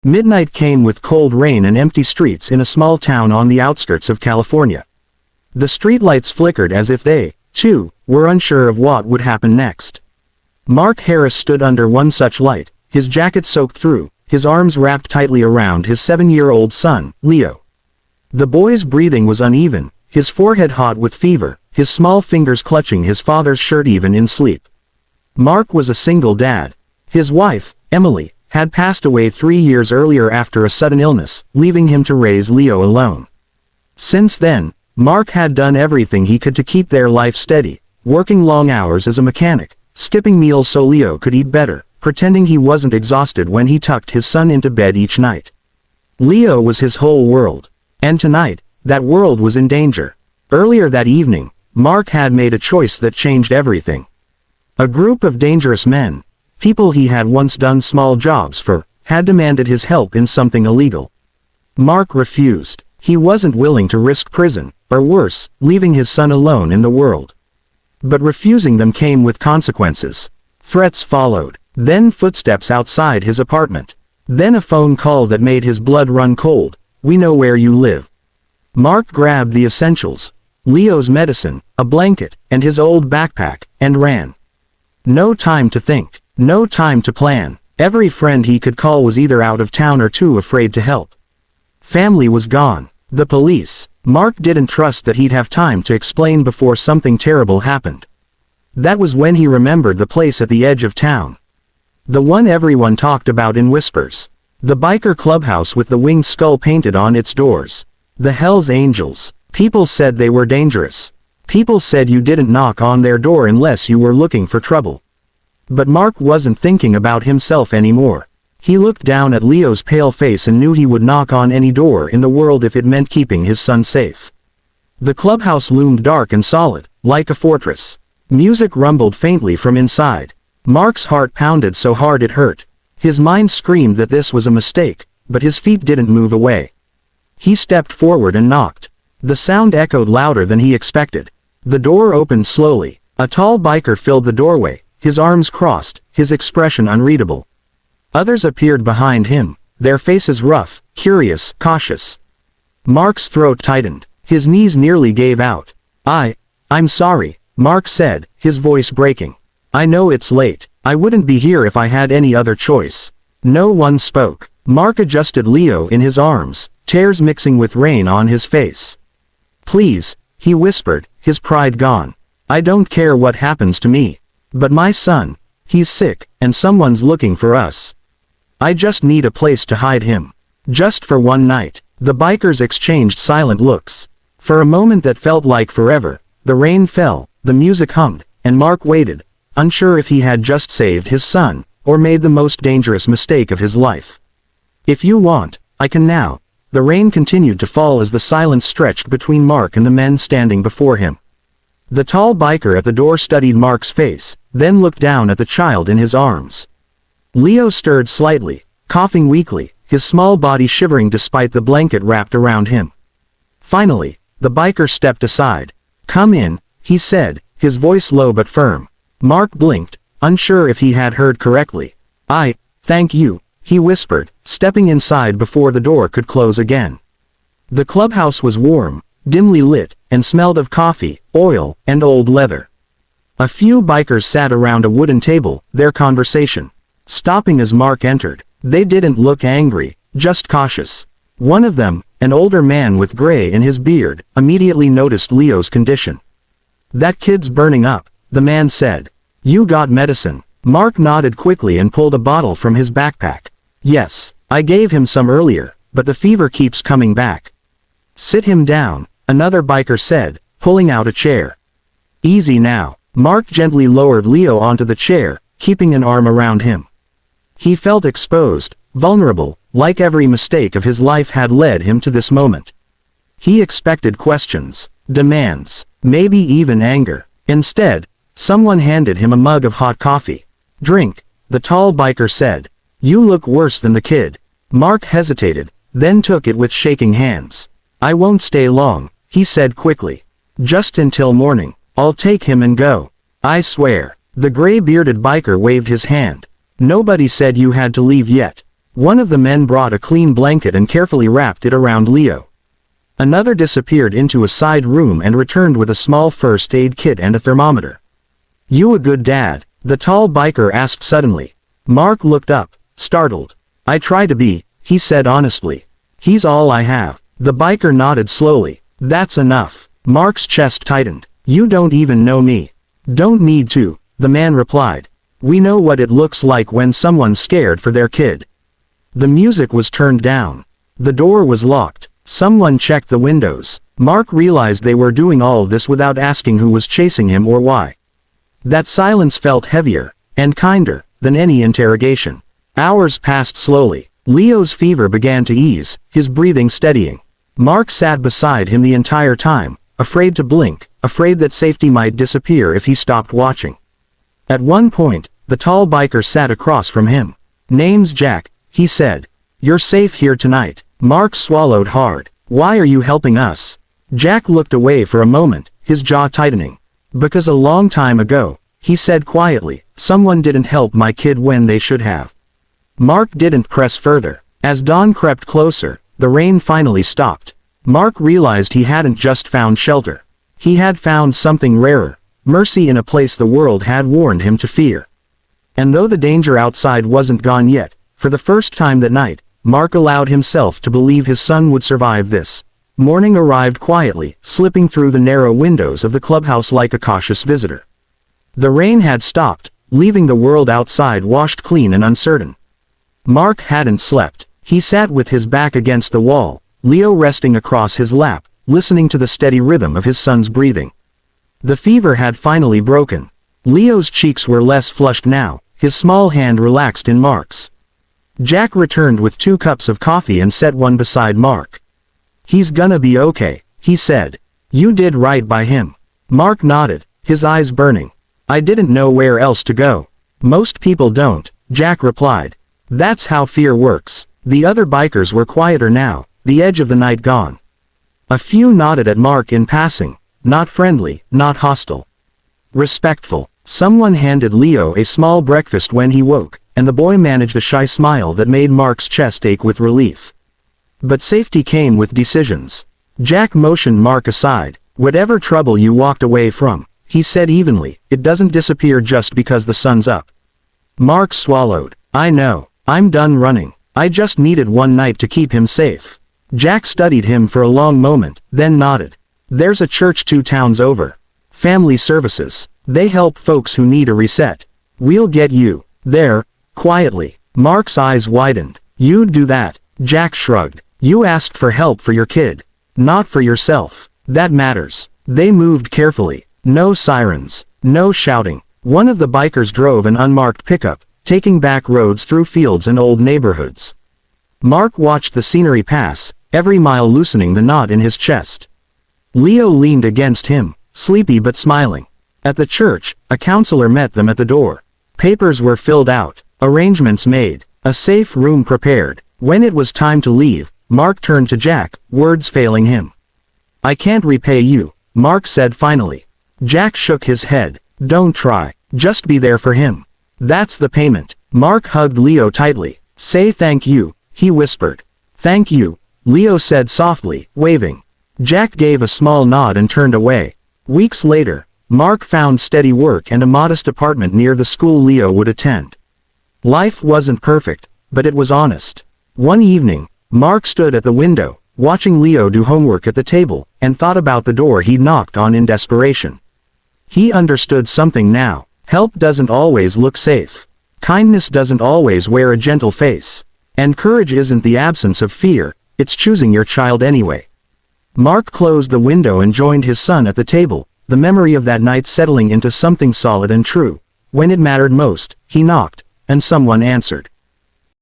Midnight came with cold rain and empty streets in a small town on the outskirts of California. The streetlights flickered as if they, too, were unsure of what would happen next. Mark Harris stood under one such light, his jacket soaked through, his arms wrapped tightly around his 7-year-old son, Leo. The boy's breathing was uneven, his forehead hot with fever, his small fingers clutching his father's shirt even in sleep. Mark was a single dad. His wife, Emily, had passed away 3 years earlier after a sudden illness, leaving him to raise Leo alone. Since then, Mark had done everything he could to keep their life steady, working long hours as a mechanic, skipping meals so Leo could eat better, pretending he wasn't exhausted when he tucked his son into bed each night. Leo was his whole world. And tonight, that world was in danger. Earlier that evening, Mark had made a choice that changed everything. A group of dangerous men, people he had once done small jobs for, had demanded his help in something illegal. Mark refused. He wasn't willing to risk prison, or worse, leaving his son alone in the world. But refusing them came with consequences. Threats followed, then footsteps outside his apartment. Then a phone call that made his blood run cold. "We know where you live." Mark grabbed the essentials, Leo's medicine, a blanket, and his old backpack, and ran. No time to think. No time to plan. Every friend he could call was either out of town or too afraid to help. Family was gone. The police. Mark didn't trust that he'd have time to explain before something terrible happened. That was when he remembered the place at the edge of town. The one everyone talked about in whispers. The biker clubhouse with the winged skull painted on its doors. The Hells Angels. People said they were dangerous. People said you didn't knock on their door unless you were looking for trouble. But Mark wasn't thinking about himself anymore. He looked down at Leo's pale face and knew he would knock on any door in the world if it meant keeping his son safe. The clubhouse loomed dark and solid, like a fortress. Music rumbled faintly from inside. Mark's heart pounded so hard it hurt. His mind screamed that this was a mistake, but his feet didn't move away. He stepped forward and knocked. The sound echoed louder than he expected. The door opened slowly. A tall biker filled the doorway, his arms crossed, his expression unreadable. Others appeared behind him, their faces rough, curious, cautious. Mark's throat tightened. His knees nearly gave out. I'm sorry, Mark said, his voice breaking. I know it's late. I wouldn't be here if I had any other choice. No one spoke. Mark adjusted Leo in his arms, tears mixing with rain on his face. Please, he whispered, his pride gone. I don't care what happens to me. But my son, he's sick, and someone's looking for us. I just need a place to hide him. Just for one night. The bikers exchanged silent looks. For a moment that felt like forever, the rain fell, the music hummed, and Mark waited, unsure if he had just saved his son, or made the most dangerous mistake of his life. If you want, I can now. The rain continued to fall as the silence stretched between Mark and the men standing before him. The tall biker at the door studied Mark's face, then looked down at the child in his arms. Leo stirred slightly, coughing weakly, his small body shivering despite the blanket wrapped around him. Finally, the biker stepped aside. Come in, he said, his voice low but firm. Mark blinked, unsure if he had heard correctly. Thank you, he whispered, stepping inside before the door could close again. The clubhouse was warm, dimly lit, and smelled of coffee, oil, and old leather. A few bikers sat around a wooden table, their conversation stopping as Mark entered. They didn't look angry, just cautious. One of them, an older man with gray in his beard, immediately noticed Leo's condition. That kid's burning up, the man said. You got medicine? Mark nodded quickly and pulled a bottle from his backpack. Yes, I gave him some earlier, but the fever keeps coming back. Sit him down, another biker said, pulling out a chair. Easy now. Mark gently lowered Leo onto the chair, keeping an arm around him. He felt exposed, vulnerable, like every mistake of his life had led him to this moment. He expected questions, demands, maybe even anger. Instead, someone handed him a mug of hot coffee. Drink, the tall biker said. You look worse than the kid. Mark hesitated, then took it with shaking hands. I won't stay long, he said quickly. Just until morning. I'll take him and go. I swear. The gray-bearded biker waved his hand. Nobody said you had to leave yet. One of the men brought a clean blanket and carefully wrapped it around Leo. Another disappeared into a side room and returned with a small first aid kit and a thermometer. "You a good dad?" the tall biker asked suddenly. Mark looked up, startled. "I try to be," he said honestly. "He's all I have." The biker nodded slowly. "That's enough." Mark's chest tightened. "You don't even know me." "Don't need to," the man replied. "We know what it looks like when someone's scared for their kid." The music was turned down. The door was locked. Someone checked the windows. Mark realized they were doing all this without asking who was chasing him or why. That silence felt heavier, and kinder, than any interrogation. Hours passed slowly. Leo's fever began to ease, his breathing steadying. Mark sat beside him the entire time, afraid to blink, afraid that safety might disappear if he stopped watching. At one point, the tall biker sat across from him. "Name's Jack," he said. "You're safe here tonight." Mark swallowed hard. "Why are you helping us?" Jack looked away for a moment, his jaw tightening. "Because a long time ago," he said quietly, "someone didn't help my kid when they should have." Mark didn't press further. As dawn crept closer, the rain finally stopped. Mark realized he hadn't just found shelter. He had found something rarer, mercy in a place the world had warned him to fear. And though the danger outside wasn't gone yet, for the first time that night, Mark allowed himself to believe his son would survive this. Morning arrived quietly, slipping through the narrow windows of the clubhouse like a cautious visitor. The rain had stopped, leaving the world outside washed clean and uncertain. Mark hadn't slept. He sat with his back against the wall, Leo resting across his lap, listening to the steady rhythm of his son's breathing. The fever had finally broken. Leo's cheeks were less flushed now, his small hand relaxed in Mark's. Jack returned with 2 cups of coffee and set one beside Mark. "He's gonna be okay," he said. "You did right by him." Mark nodded, his eyes burning. "I didn't know where else to go." "Most people don't," Jack replied. "That's how fear works." The other bikers were quieter now, the edge of the night gone. A few nodded at Mark in passing, not friendly, not hostile. Respectful. Someone handed Leo a small breakfast when he woke, and the boy managed a shy smile that made Mark's chest ache with relief. But safety came with decisions. Jack motioned Mark aside. "Whatever trouble you walked away from," he said evenly, "it doesn't disappear just because the sun's up." Mark swallowed. "I know. I'm done running. I just needed one night to keep him safe." Jack studied him for a long moment, then nodded. "There's a church 2 towns over. Family services. They help folks who need a reset. We'll get you there." Quietly. Mark's eyes widened. "You'd do that?" Jack shrugged. "You asked for help for your kid. Not for yourself. That matters." They moved carefully. No sirens. No shouting. One of the bikers drove an unmarked pickup, taking back roads through fields and old neighborhoods. Mark watched the scenery pass, every mile loosening the knot in his chest. Leo leaned against him, sleepy but smiling. At the church, a counselor met them at the door. Papers were filled out, arrangements made, a safe room prepared. When it was time to leave, Mark turned to Jack, words failing him. "I can't repay you," Mark said finally. Jack shook his head. "Don't try. Just be there for him. That's the payment." Mark hugged Leo tightly. "Say thank you," he whispered. "Thank you," Leo said softly, waving. Jack gave a small nod and turned away. Weeks later, Mark found steady work and a modest apartment near the school Leo would attend. Life wasn't perfect, but it was honest. One evening, Mark stood at the window, watching Leo do homework at the table, and thought about the door he'd knocked on in desperation. He understood something now. Help doesn't always look safe. Kindness doesn't always wear a gentle face. And courage isn't the absence of fear, it's choosing your child anyway. Mark closed the window and joined his son at the table, the memory of that night settling into something solid and true. When it mattered most, he knocked, and someone answered.